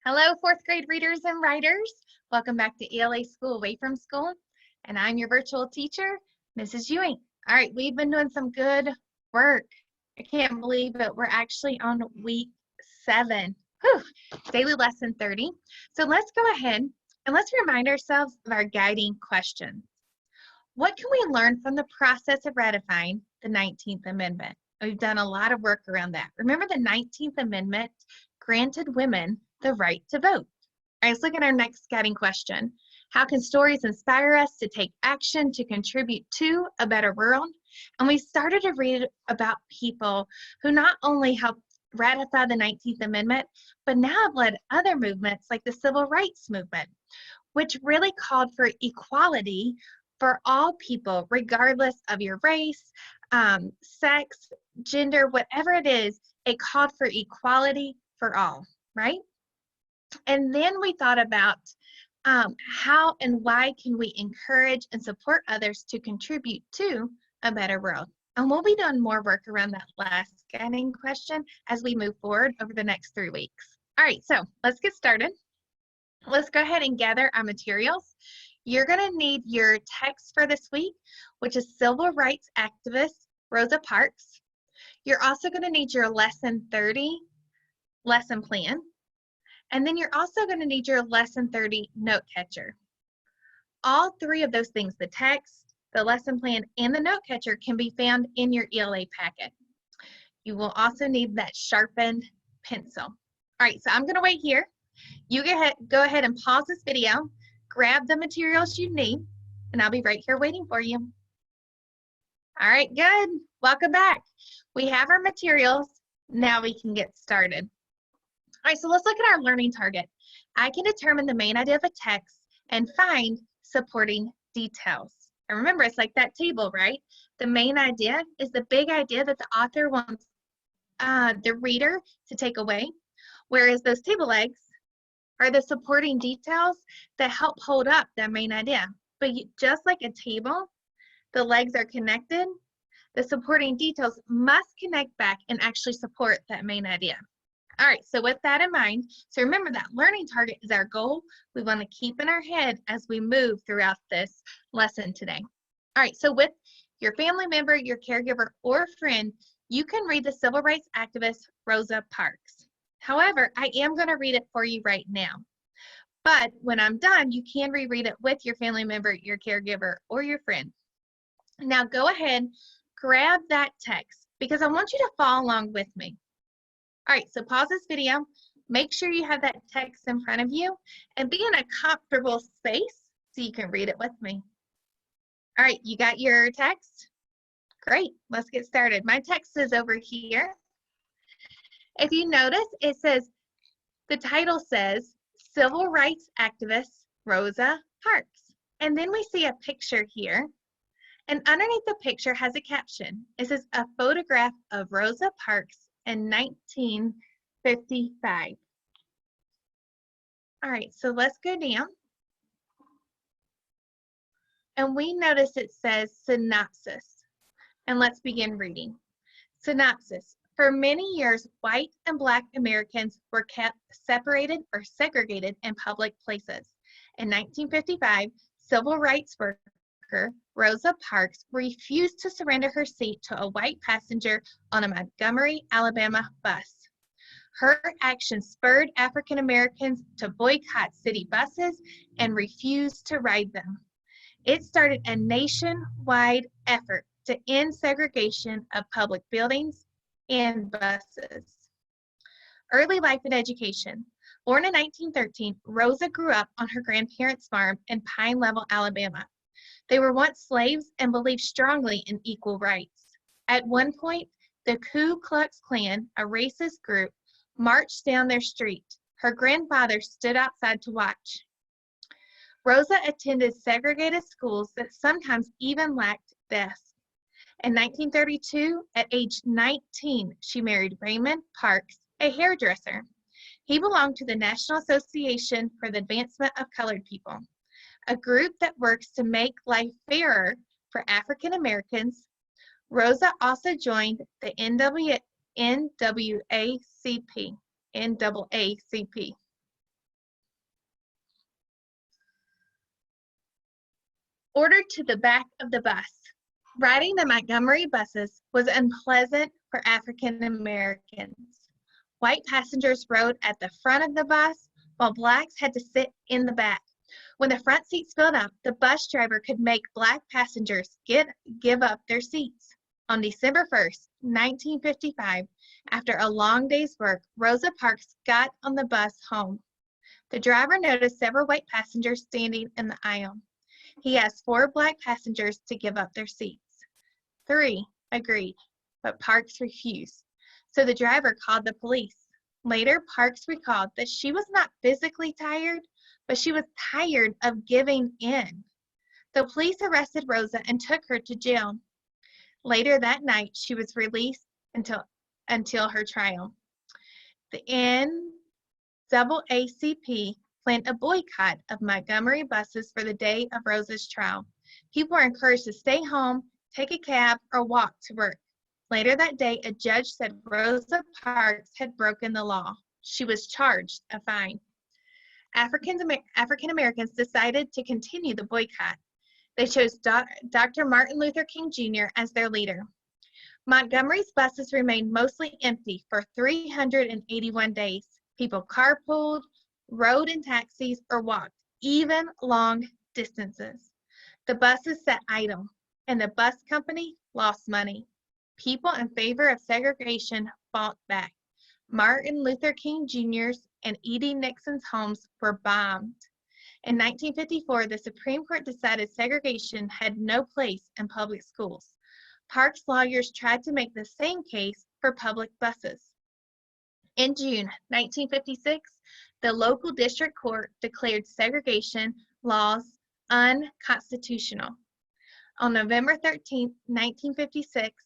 Hello, fourth grade readers and writers. Welcome back to ELA School Away from School. And I'm your virtual teacher, Mrs. Ewing. All right, we've been doing some good work. I can't believe it. We're actually on week 7. Whew, daily lesson 30. So let's go ahead and let's remind ourselves of our guiding questions. What can we learn from the process of ratifying the 19th Amendment? We've done a lot of work around that. Remember, the 19th Amendment granted women the right to vote. All right, let's look at our next guiding question. How can stories inspire us to take action to contribute to a better world? And we started to read about people who not only helped ratify the 19th Amendment, but now have led other movements like the Civil Rights Movement, which really called for equality for all people, regardless of your race, sex, gender, whatever it is. It called for equality for all, right? And then we thought about how and why can we encourage and support others to contribute to a better world. And we'll be doing more work around that last guiding question as we move forward over the next 3 weeks. All right, so let's get started. Let's go ahead and gather our materials. You're going to need your text for this week, which is civil rights activist Rosa Parks. You're also going to need your lesson 30 lesson plan. And then you're also going to need your lesson 30 note catcher. All 3 of those things, the text, the lesson plan, and the note catcher, can be found in your ELA packet. You will also need that sharpened pencil. All right, so I'm going to wait here. You go ahead and pause this video, grab the materials you need, and I'll be right here waiting for you. All right, good. Welcome back. We have our materials. Now we can get started. All right, so let's look at our learning target. I can determine the main idea of a text and find supporting details. And remember, it's like that table, right? The main idea is the big idea that the author wants the reader to take away, whereas those table legs are the supporting details that help hold up that main idea. But just like a table, the legs are connected. The supporting details must connect back and actually support that main idea. All right, so with that in mind, so remember that learning target is our goal. We want to keep in our head as we move throughout this lesson today. All right, so with your family member, your caregiver, or friend, you can read the civil rights activist Rosa Parks. However, I am going to read it for you right now. But when I'm done, you can reread it with your family member, your caregiver, or your friend. Now go ahead, grab that text, because I want you to follow along with me. All right, so pause this video, make sure you have that text in front of you, and be in a comfortable space so you can read it with me. All right, you got your text? Great, let's get started. My text is over here. If you notice, it says, the title says, Civil Rights Activist Rosa Parks. And then we see a picture here, and underneath the picture has a caption. It says, a photograph of Rosa Parks in 1955. All right, so let's go down. And we notice it says synopsis. And let's begin reading. Synopsis. For many years, white and Black Americans were kept separated or segregated in public places. In 1955, civil rights worker Rosa Parks refused to surrender her seat to a white passenger on a Montgomery, Alabama bus. Her action spurred African Americans to boycott city buses and refuse to ride them. It started a nationwide effort to end segregation of public buildings and buses. Early life and education. Born in 1913, Rosa grew up on her grandparents' farm in Pine Level, Alabama. They were once slaves and believed strongly in equal rights. At one point, the Ku Klux Klan, a racist group, marched down their street. Her grandfather stood outside to watch. Rosa attended segregated schools that sometimes even lacked desks. In 1932, at age 19, she married Raymond Parks, a hairdresser. He belonged to the National Association for the Advancement of Colored People, a group that works to make life fairer for African Americans. Rosa also joined the NAACP. Ordered to the back of the bus. Riding the Montgomery buses was unpleasant for African Americans. White passengers rode at the front of the bus, while blacks had to sit in the back. When the front seats filled up, the bus driver could make black passengers give up their seats. On December 1st, 1955, after a long day's work, Rosa Parks got on the bus home. The driver noticed several white passengers standing in the aisle. He asked 4 black passengers to give up their seats. 3 agreed, but Parks refused. So the driver called the police. Later, Parks recalled that she was not physically tired, but she was tired of giving in. The police arrested Rosa and took her to jail. Later that night, she was released until her trial. The NAACP planned a boycott of Montgomery buses for the day of Rosa's trial. People were encouraged to stay home, take a cab, or walk to work. Later that day, a judge said Rosa Parks had broken the law. She was charged a fine. African Americans decided to continue the boycott. They chose Dr. Martin Luther King Jr. as their leader. Montgomery's buses remained mostly empty for 381 days. People carpooled, rode in taxis, or walked, even long distances. The buses sat idle, and the bus company lost money. People in favor of segregation fought back. Martin Luther King Jr.'s and E.D. Nixon's homes were bombed. In 1954, the Supreme Court decided segregation had no place in public schools. Parks' lawyers tried to make the same case for public buses. In June 1956, the local district court declared segregation laws unconstitutional. On November 13, 1956,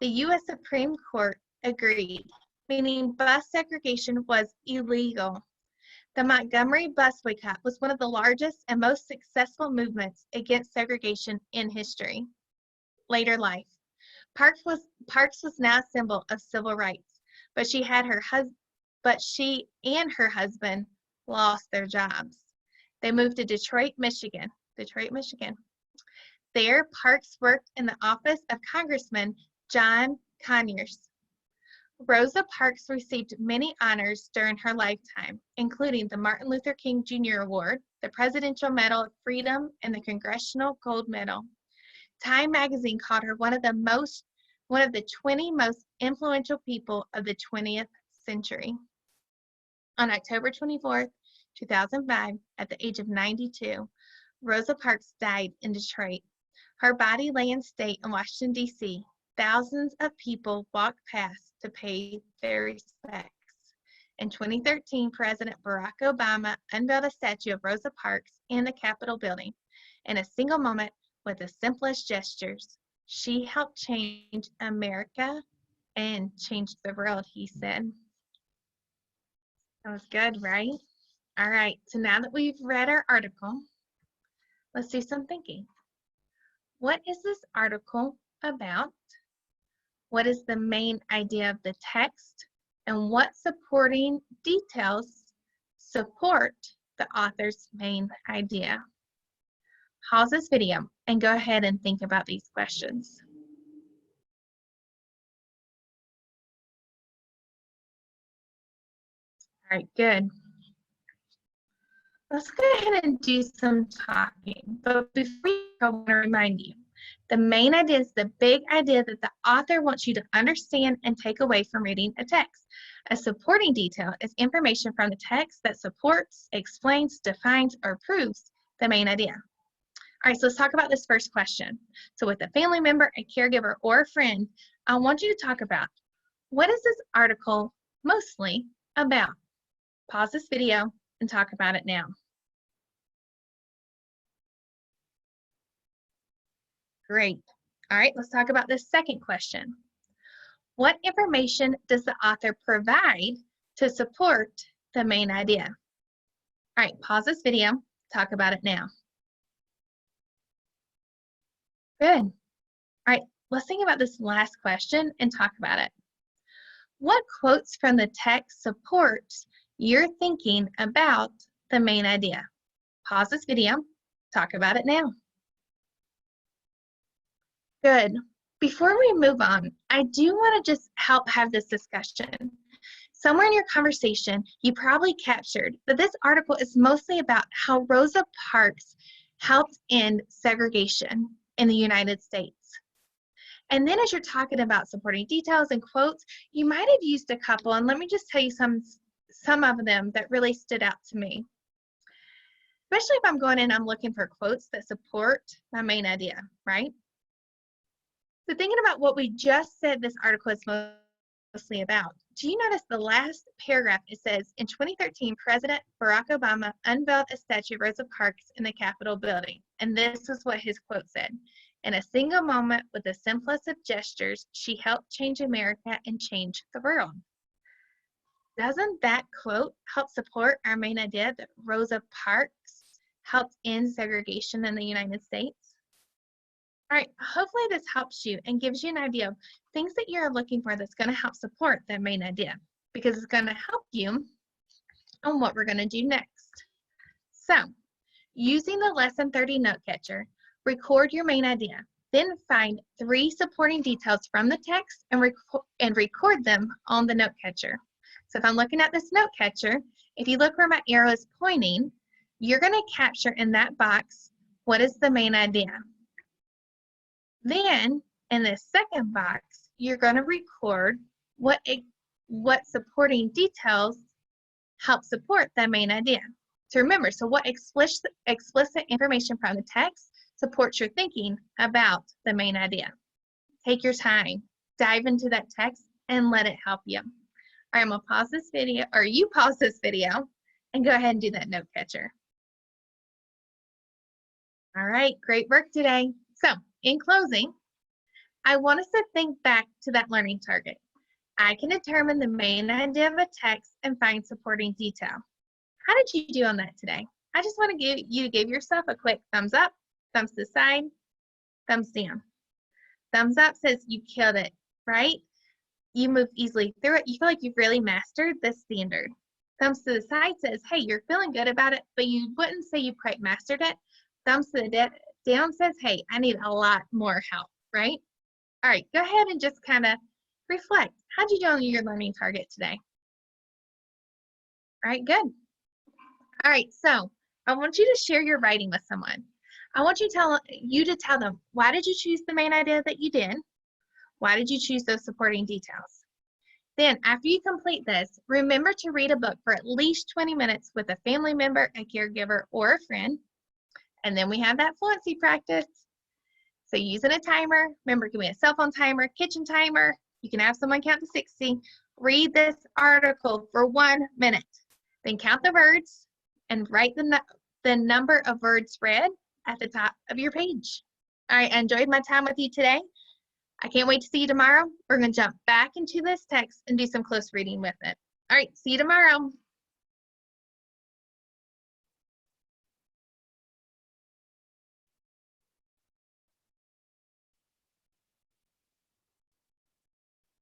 the U.S. Supreme Court agreed, meaning bus segregation was illegal. The Montgomery bus boycott was one of the largest and most successful movements against segregation in history. Later life. Parks was now a symbol of civil rights, but she and her husband lost their jobs. They moved to Detroit, Michigan. There, Parks worked in the office of Congressman John Conyers. Rosa Parks received many honors during her lifetime, including the Martin Luther King Jr. Award, the Presidential Medal of Freedom, and the Congressional Gold Medal. Time magazine called her one of the 20 most influential people of the 20th century. On October 24, 2005, at the age of 92, Rosa Parks died in Detroit. Her body lay in state in Washington, D.C. Thousands of people walked past to pay their respects. In 2013, President Barack Obama unveiled a statue of Rosa Parks in the Capitol building. In a single moment, with the simplest gestures, she helped change America and change the world, he said. That was good, right? All right, so now that we've read our article, let's do some thinking. What is this article about? What is the main idea of the text? And what supporting details support the author's main idea? Pause this video and go ahead and think about these questions. All right, good. Let's go ahead and do some talking. But before we go, I want to remind you, the main idea is the big idea that the author wants you to understand and take away from reading a text. A supporting detail is information from the text that supports, explains, defines, or proves the main idea. All right, so let's talk about this first question. So with a family member, a caregiver, or a friend, I want you to talk about, what is this article mostly about? Pause this video and talk about it now. Great. All right, let's talk about this second question. What information does the author provide to support the main idea? All right, pause this video, talk about it now. Good. All right, let's think about this last question and talk about it. What quotes from the text supports your thinking about the main idea? Pause this video, talk about it now. Good. Before we move on, I do want to just help have this discussion. Somewhere in your conversation, you probably captured that this article is mostly about how Rosa Parks helped end segregation in the United States. And then as you're talking about supporting details and quotes, you might have used a couple, and let me just tell you some of them that really stood out to me. Especially if I'm going in, I'm looking for quotes that support my main idea, right? So thinking about what we just said this article is mostly about, do you notice the last paragraph? It says, in 2013, President Barack Obama unveiled a statue of Rosa Parks in the Capitol building. And this is what his quote said. In a single moment, with the simplest of gestures, she helped change America and change the world. Doesn't that quote help support our main idea that Rosa Parks helped end segregation in the United States? All right, hopefully this helps you and gives you an idea of things that you're looking for that's going to help support that main idea, because it's going to help you on what we're going to do next. So, using the Lesson 30 note catcher, record your main idea. Then find 3 supporting details from the text and record them on the note catcher. So if I'm looking at this note catcher, if you look where my arrow is pointing, you're going to capture in that box what is the main idea. Then in the second box, you're going to record what supporting details help support that main idea. So remember, so what explicit information from the text supports your thinking about the main idea. Take your time, dive into that text, and let it help you. All right, I'm going to pause this video, or you pause this video, and go ahead and do that note catcher. All right, great work today. So, in closing, I want us to think back to that learning target. I can determine the main idea of a text and find supporting detail. How did you do on that today? I just want to give yourself a quick thumbs up, thumbs to the side, thumbs down. Thumbs up says you killed it, right? You moved easily through it. You feel like you've really mastered this standard. Thumbs to the side says, hey, you're feeling good about it, but you wouldn't say you quite mastered it. Thumbs to the down says, hey, I need a lot more help, right? All right, go ahead and just kind of reflect. How'd you do on your learning target today? All right, good. All right, so I want you to share your writing with someone. I want you to tell them, why did you choose the main idea that you did? Why did you choose those supporting details? Then, after you complete this, remember to read a book for at least 20 minutes with a family member, a caregiver, or a friend. And then we have that fluency practice. So using a timer, remember, it can be a cell phone timer, kitchen timer. You can have someone count to 60. Read this article for 1 minute. Then count the words and write the number of words read at the top of your page. All right, I enjoyed my time with you today. I can't wait to see you tomorrow. We're going to jump back into this text and do some close reading with it. All right, see you tomorrow.